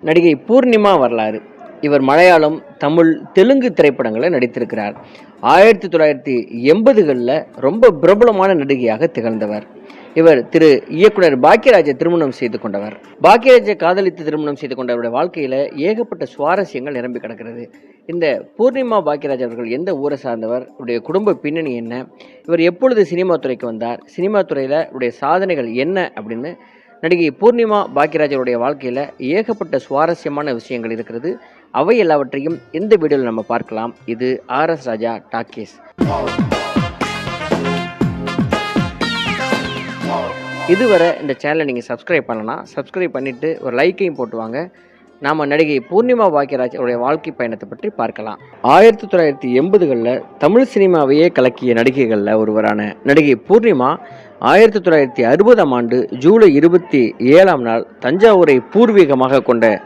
நடிகை பூர்ணிமா வரலாறு. இவர் மலையாளம், தமிழ், தெலுங்கு திரைப்படங்களில் நடித்திருக்கிறார். 1980களில் ரொம்ப பிரபலமான நடிகையாக திகழ்ந்தவர். இவர் திரு இயக்குனர் பாக்கியராஜை திருமணம் செய்து கொண்டவர். பாக்கியராஜை காதலித்து திருமணம் செய்து கொண்டவருடைய வாழ்க்கையில ஏகப்பட்ட சுவாரஸ்யங்கள் நிரம்பி கிடக்கிறது. இந்த பூர்ணிமா பாக்கியராஜ் அவர்கள் எந்த ஊரை சார்ந்தவர், இவருடைய குடும்ப பின்னணி என்ன, இவர் எப்பொழுது சினிமா துறைக்கு வந்தார், சினிமா துறையில இவருடைய சாதனைகள் என்ன அப்படின்னு நடிகை பூர்ணிமா பாக்கியராஜருடைய வாழ்க்கையில் ஏகப்பட்ட சுவாரஸ்யமான விஷயங்கள் இருக்கிறது. அவை எல்லாவற்றையும் இந்த வீடியோவில் நம்ம பார்க்கலாம். இது RS ராஜா டாக்கீஸ். இதுவரை இந்த சேனலை நீங்கள் சப்ஸ்கிரைப் பண்ணலாம். சப்ஸ்கிரைப் பண்ணிவிட்டு ஒரு லைக்கையும் போட்டுவாங்க. நாம் நடிகை பூர்ணிமா பாக்கியராஜ் அவருடைய வாழ்க்கை பயணத்தை பற்றி பார்க்கலாம். 1980களில் தமிழ் சினிமாவையே கலக்கிய நடிகைகளில் ஒருவரான நடிகை பூர்ணிமா 1960ஆம் ஆண்டு ஜூலை 27ஆம் நாள் தஞ்சாவூரை பூர்வீகமாக கொண்ட